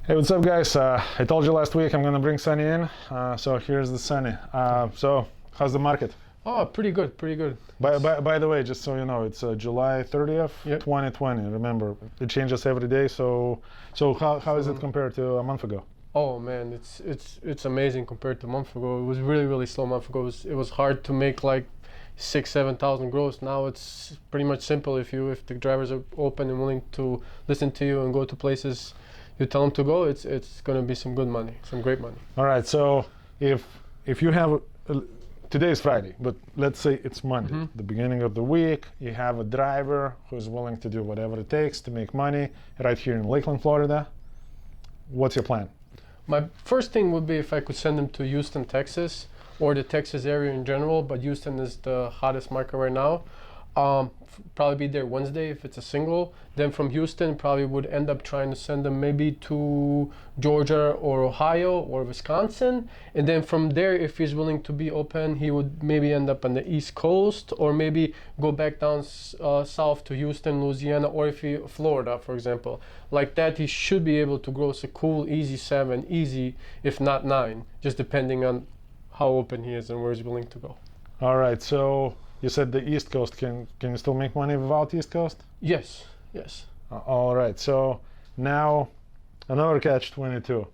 Hey, what's up, guys? I told you last week I'm gonna bring Sunny in, so here's the Sunny. So, how's the market? Oh, pretty good, pretty good. By the way, just so you know, it's July 30th, Yep. 2020. Remember, it changes every day. So how is it compared to a month ago? Oh man, it's amazing compared to a month ago. It was really slow a month ago. It was hard to make like 6,000-7,000 gross. Now it's pretty much simple. If the drivers are open and willing to listen to you and go to places you tell them to go, it's gonna be some good money, some great money. All right. So if you have today is Friday, but let's say it's Monday, the beginning of the week. You have a driver who's willing to do whatever it takes to make money right here in Lakeland, Florida. What's your plan? My first thing would be if I could send them to Houston, Texas, or the Texas area in general, but Houston is the hottest market right now. Probably be there Wednesday if it's a single. Then from Houston, probably would end up trying to send them maybe to Georgia or Ohio or Wisconsin. And then from there, if he's willing to be open, he would maybe end up on the East Coast, or maybe go back down south to Houston, Louisiana, or if he Florida, for example. Like that, he should be able to gross a cool, easy 7, easy, if not 9, just depending on how open he is and where he's willing to go. All right. So you said the East Coast. Can you still make money without East Coast? Yes. All right. So now another catch-22.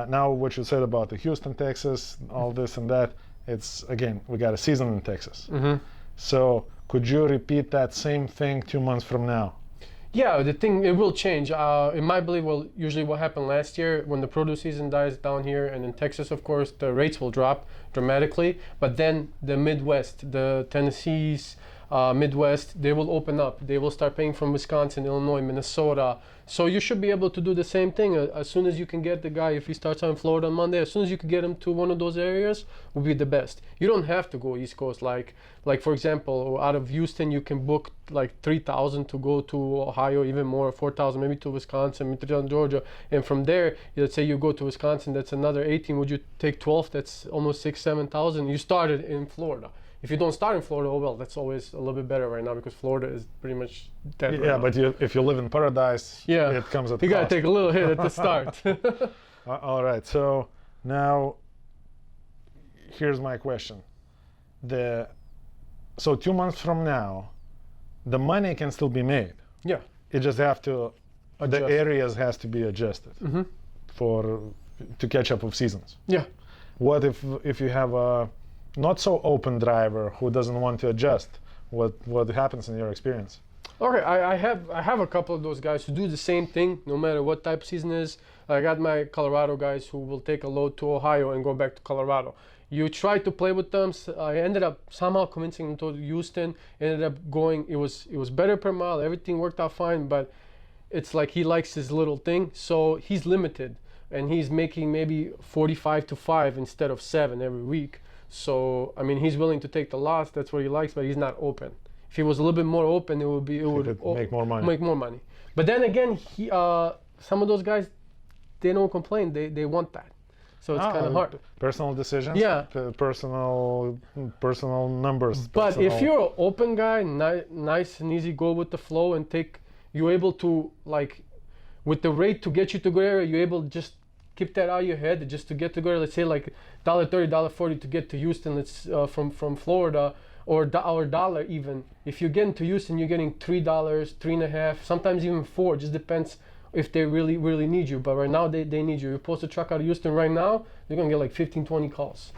Now what you said about the Houston, Texas, all this and that. It's again, we got a season in Texas. So could you repeat that same thing 2 months from now? Yeah, the thing, it will change. In my belief, well, usually what happened last year when the produce season dies down here and in Texas, of course, the rates will drop dramatically. But then the Midwest, the Tennessees, Midwest, they will open up. They will start paying from Wisconsin, Illinois, Minnesota. So you should be able to do the same thing. As soon as you can get the guy, if he starts out in Florida on Monday, as soon as you can get him to one of those areas, will be the best. You don't have to go East Coast. Like for example, out of Houston, you can book like 3,000 to go to Ohio, even more, 4,000 maybe to Wisconsin, maybe 3,000 Georgia. And from there, let's say you go to Wisconsin, that's another 18. Would you take 12? That's almost 6,000-7,000. You started in Florida. If you don't start in Florida, oh well, that's always a little bit better right now because Florida is pretty much dead. Yeah, right now. but if you live in paradise, Yeah, it comes at you gotta cost. take a little hit at the start. All right. So now here's my question. So 2 months from now, the money can still be made. Yeah, It just have to the Adjust. areas has to be adjusted for to catch up with seasons. yeah. What if you have a not so open driver who doesn't want to adjust? What happens in your experience? Okay, I have a couple of those guys who do the same thing no matter what type of season is. I got my Colorado guys who will take a load to Ohio and go back to Colorado. You try to play with them. I ended up somehow convincing them to Houston. Ended up going. It was better per mile. Everything worked out fine, but it's like he likes his little thing, so he's limited, and he's making maybe 45 to 5 instead of 7 every week. So I mean, he's willing to take the loss. That's what he likes, but he's not open. If he was a little bit more open, it would could make more money. Make more money. But then again, some of those guys, they don't complain. They want that. So it's kind of hard. Personal decisions. Yeah. Personal numbers. But if personal- you're an open guy, nice and easy, go with the flow and you're able to, like, with the rate to get you to go area, you're able to just keep that out of your head just to get to go. Let's say like $1.30, $1.40 to get to Houston. Let's from Florida, or dollar even. If you're getting to Houston, you're getting $3, $3.50, sometimes even $4. Just depends if they really need you. But right now they need you. You post a truck out of Houston right now, you're gonna get like 15, 20 calls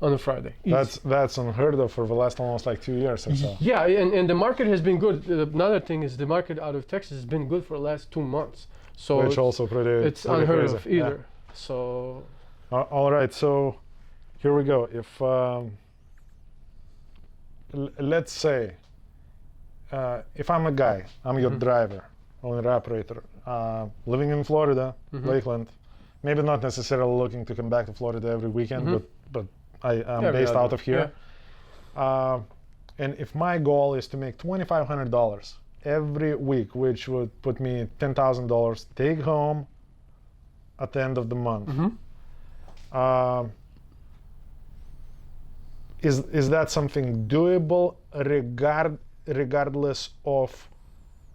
on a Friday. Easy. that's unheard of for the last almost like 2 years or so. Yeah, and the market has been good. Another thing is the market out of Texas has been good for the last 2 months. So Which also pretty it's pretty unheard crazy. of either. So All right, so here we go. If let's say if I'm a guy, I'm your driver, owner operator, living in Florida, Lakeland, maybe not necessarily looking to come back to Florida every weekend, but I'm Every based other- out of here. And if my goal is to make $2,500 every week, which would put me $10,000 take home at the end of the month, is that something doable regardless of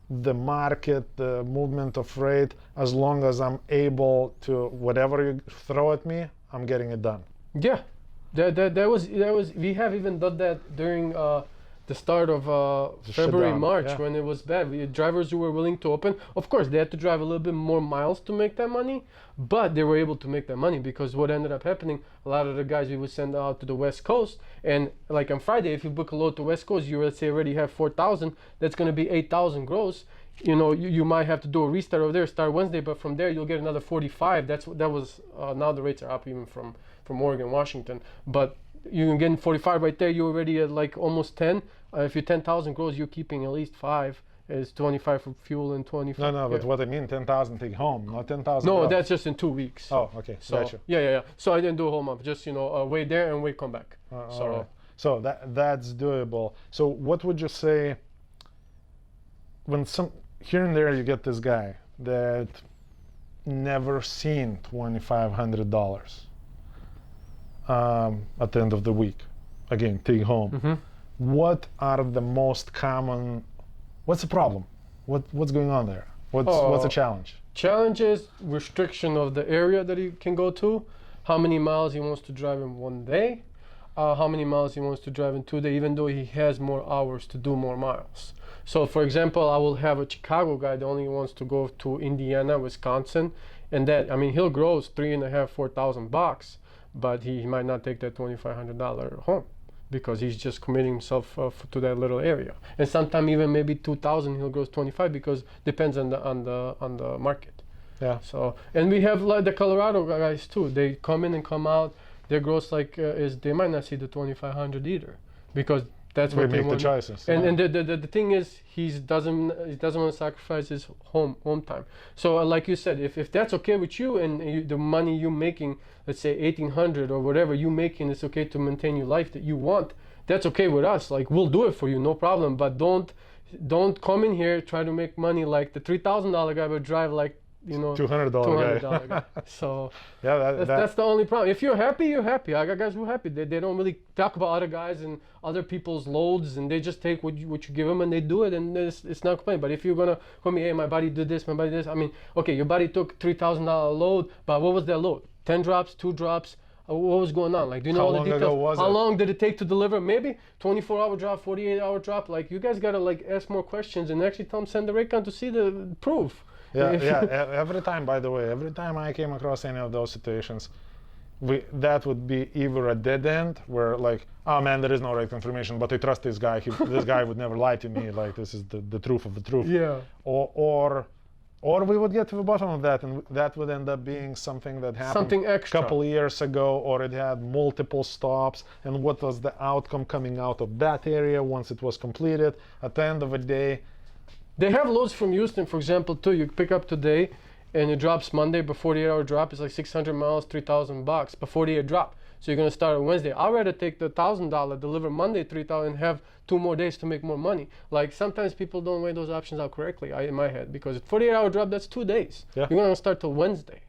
the market, the movement of rate, as long as I'm able to, whatever you throw at me, I'm getting it done. Yeah, that was we have even done that during the start of February, shutdown, March, yeah. when it was bad. We had drivers who were willing to open. Of course, they had to drive a little bit more miles to make that money, but they were able to make that money because what ended up happening, a lot of the guys we would send out to the West Coast, and like on Friday, if you book a load to West Coast, you let's say already have 4,000. That's going to be 8,000 gross. You know, you might have to do a restart over there, start Wednesday, but from there you'll get another 45. That was now the rates are up even from Oregon, Washington, but you can get 45 right there. You're already at like almost 10. If you're 10,000 gross, you're keeping at least 5. Is 25 for fuel and 25. No, but yeah. what I mean, 10,000 take home, not 10,000. No, gross. that's just in 2 weeks. Oh, okay, So gotcha. yeah. So I didn't do a whole month. Just wait there and wait come back. All So right. So that's doable. So what would you say when here and there you get this guy that never seen $2,500 at the end of the week? Again, take home. Mm-hmm. What are the most common? What's the problem? What's going on there? What's the challenge? Challenges, restriction of the area that he can go to, how many miles he wants to drive in one day, how many miles he wants to drive in 2 days, even though he has more hours to do more miles. So for example, I will have a Chicago guy that only wants to go to Indiana, Wisconsin, and that, I mean, he'll gross $3,500-4,000, but he might not take that $2,500 home because he's just committing himself to that little area. And sometime even maybe 2,000 he'll gross 25 because depends on the market. Yeah. So, and we have like the Colorado guys too. They come in and come out. Their gross is they might not see the 2,500 either because that's We what they make the want. choices. And the thing is, he doesn't want to sacrifice his home time. So like you said, if that's okay with you and the money you're making, let's say 1,800 or whatever you making, it's okay to maintain your life that you want. That's okay with us. Like we'll do it for you, no problem. But don't come in here try to make money like the $3,000 guy would drive like $200 guy. So Yeah, that's the only problem. If you're happy, you're happy. I got guys who are happy. They don't really talk about other guys and other people's loads, and they just take what you give them and they do it, and it's not complaining. But if you're gonna call me, hey, my buddy did this, my buddy did this. I mean, okay, your buddy took $3,000 load, but what was that load? 10 drops, 2 drops. What was going on? Like, do you know How all the long details? ago was How it? long did it take to deliver? Maybe 24-hour drop, 48-hour drop. Like, you guys gotta like ask more questions and actually tell them send the Raycon to see the proof. Yeah. Every time, by the way, every time I came across any of those situations, that would be either a dead end where like, oh man, there is no right confirmation, but I trust this guy. This guy would never lie to me. Like this is the truth of the truth. Yeah. Or we would get to the bottom of that, and that would end up being something that happened Something extra. a couple of years ago, or it had multiple stops, and what was the outcome coming out of that area once it was completed. At the end of the day, They have loads from Houston, for example, too. You pick up today, and it drops Monday, but 48-hour drop is like 600 miles, $3,000, but 48 drop. So you're gonna start on Wednesday. I'd rather take the $1,000, deliver Monday 3,000, and have 2 more days to make more money. Like sometimes people don't weigh those options out correctly. In my head, because 48-hour drop, that's 2 days. Yeah. You're gonna start till Wednesday.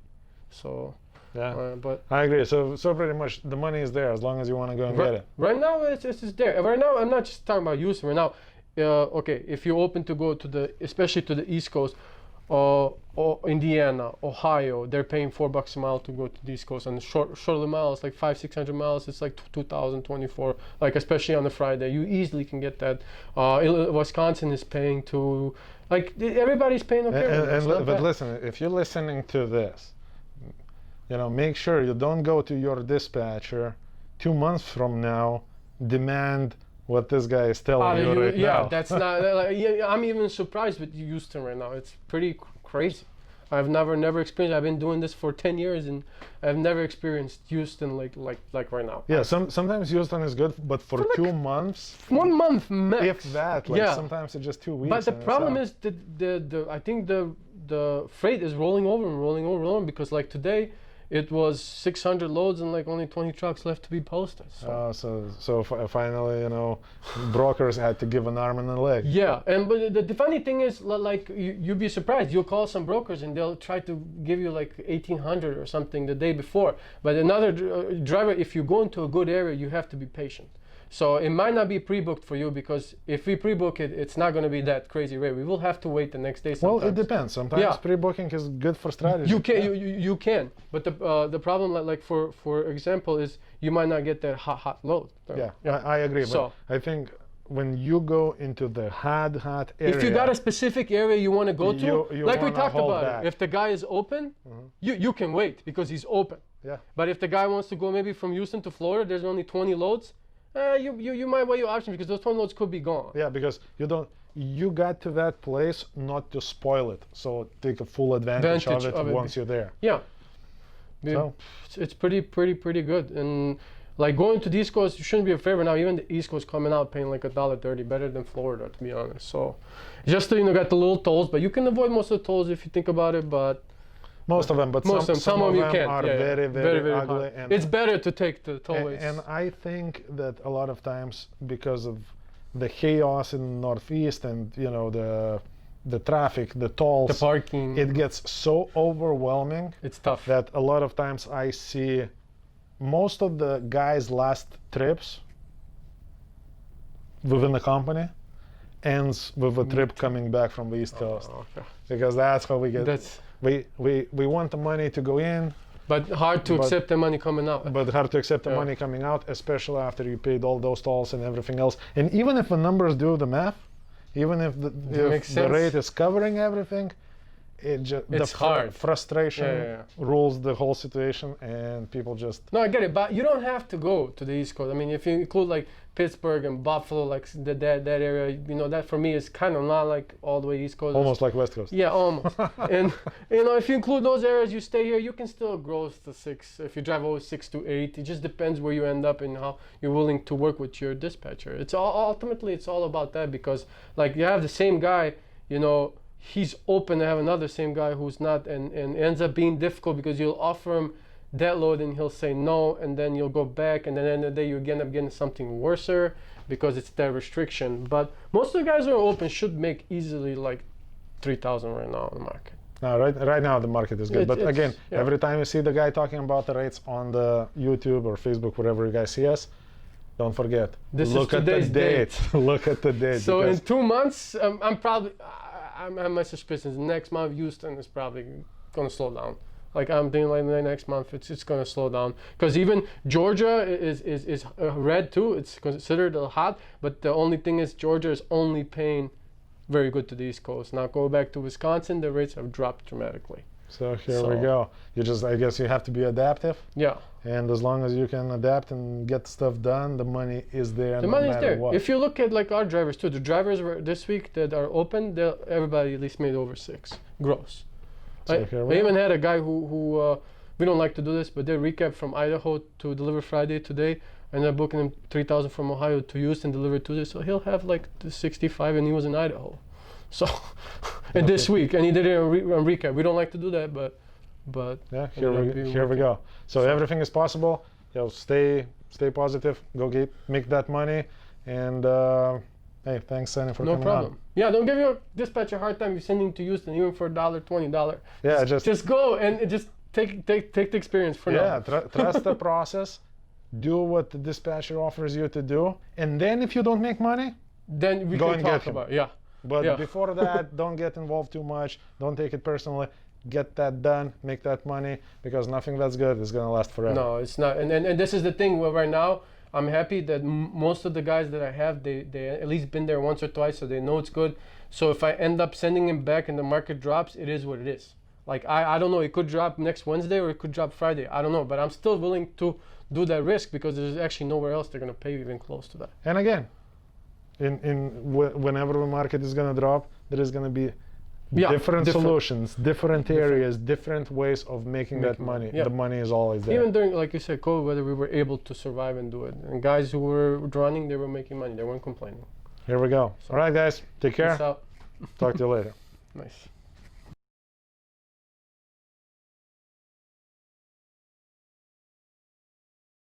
So, yeah, but I agree. So pretty much the money is there as long as you want to go and get it. right now it's there. Right now I'm not just talking about Houston. Right now, okay, if you're open to go to especially to the East Coast, or Indiana, Ohio, they're paying $4 a mile to go to the East Coast, and shorter miles, like 500-600 miles, it's like 2,024. Like especially on a Friday, you easily can get that. Wisconsin is paying to, like everybody's paying. Okay, But listen, if you're listening to this, make sure you don't go to your dispatcher 2 months from now, demand what this guy is telling you right now. Yeah, that's not. I'm even surprised with Houston right now. It's pretty crazy. I've never experienced. I've been doing this for 10 years, and I've never experienced Houston like right now. Yeah, sometimes Houston is good, but for 2 months, 1 month max. if that, sometimes it's just 2 weeks. But the problem is I think the freight is rolling over because like today, it was 600 loads and like only 20 trucks left to be posted. So finally, brokers had to give an arm and a leg. Yeah, but the funny thing is, like you'd be surprised. You'll call some brokers and they'll try to give you like 1,800 or something the day before. But another driver, if you go into a good area, you have to be patient. So it might not be pre-booked for you, because if we pre-book it, it's not going to be that crazy rate. We will have to wait the next day sometimes. Well, it depends. Sometimes Yeah. pre-booking is good for strategy. You can, you can, but the problem, like for example, is you might not get that hot load. Yeah, I agree. So- But I think when you go into the hot area, If you got a specific area you want to go to, You like we wanna talked hold about back. it, if the guy is open, you can wait because he's open. yeah, But if the guy wants to go maybe from Houston to Florida, there's only 20 loads. You might weigh your options, because those 20 loads could be gone. yeah, because you got to that place not to spoil it. So take a full advantage of it once you're there. Yeah. So- It's pretty good. And like going to the East Coast, you shouldn't be afraid right now. Even the East Coast coming out paying like $1.30, better than Florida, to be honest. So just got the little tolls, but you can avoid most of the tolls if you think about it. But Most of them, but most some of them you them can't. are Yeah, very hard. ugly. And It's better to take the tollways. And I think that a lot of times, because of the chaos in Northeast and the traffic, the tolls, the parking, it gets so overwhelming it's tough. that a lot of times I see most of the guys' last trips within the company ends with a trip coming back from the East Coast, Okay. because that's how we get. That's We want the money to go in, but hard to But- accept the money coming out. but hard to accept the Yeah. money coming out, especially after you paid all those tolls and everything else. And even if the numbers do the math, even if makes the sense. rate is covering everything, It's hard. frustration Yeah. rules the whole situation, and people just No, I get it, but you don't have to go to the East Coast. I mean, if you include like Pittsburgh and Buffalo, like that area, that for me is kind of not like all the way East Coast. almost like West Coast. Yeah, almost. And if you include those areas, you stay here, you can still grow to 6. If you drive over 6 to 8, it just depends where you end up and how you're willing to work with your dispatcher. It's ultimately it's all about that, because like you have the same guy, he's open to have another same guy who's not, and ends up being difficult because you'll offer him that load and he'll say no, and then you'll go back, and then at the end of the day you end up getting something worser because it's that restriction. But most of the guys who are open should make easily like 3,000 right now on the market. Right now the market is good, but It's- again, yeah. every time you see the guy talking about the rates on the YouTube or Facebook, wherever you guys see us, don't forget, This is look at the today's date. Look at the date. So because in 2 months, I'm probably, I have my suspicions. Next month, Houston is probably going to slow down. Like I'm thinking, like next month, it's going to slow down, because even Georgia is red too. It's considered hot, but the only thing is Georgia is only paying very good to the East Coast. Now go back to Wisconsin, the rates have dropped dramatically. So here we So- go. I guess you have to be adaptive, Yeah, and as long as you can adapt and get stuff done, the money is there. the no money's matter there. What. If you look at like our drivers too, the drivers were this week that are open, everybody at least made over 6 gross. So I here we even are. had a guy who we don't like to do this, but they recap from Idaho to deliver Friday today, and they're booking him 3,000 from Ohio to Houston, deliver Tuesday, so he'll have like the 65, and he was in Idaho. So, and this week, and he did it on recap. We don't like to do that, but Yeah, ended up here we go. So everything is possible. Stay positive. Go make that money, and hey, thanks, Sonny, for no coming problem. on. Yeah, don't give your dispatch a hard time. You're sending to Houston even for $1, $20. Yeah, Just go and just take the experience for yeah, now. trust the process. Do what the dispatcher offers you to do, and then if you don't make money, Then we Go can and get talk him. about it. Yeah. but Yeah. before that, don't get involved too much. Don't take it personally. Get that done. Make that money, because nothing that's good is gonna last forever. No, it's not. And this is the thing. Where right now, I'm happy that most of the guys that I have, they at least been there once or twice, so they know it's good. So if I end up sending him back and the market drops, it is what it is. Like I don't know. It could drop next Wednesday or it could drop Friday. I don't know. But I'm still willing to do that risk, because there's actually nowhere else they're gonna pay you even close to that. And again, whenever the market is gonna drop, there is gonna be Yeah, different different. solutions, different areas, different ways of making that Making money. money, yeah. The money is always there. Even during, like you said, COVID, whether we were able to survive and do it. And guys who were running, they were making money. They weren't complaining. Here we go. All right, guys, take care. Peace out. Talk to you later. Nice.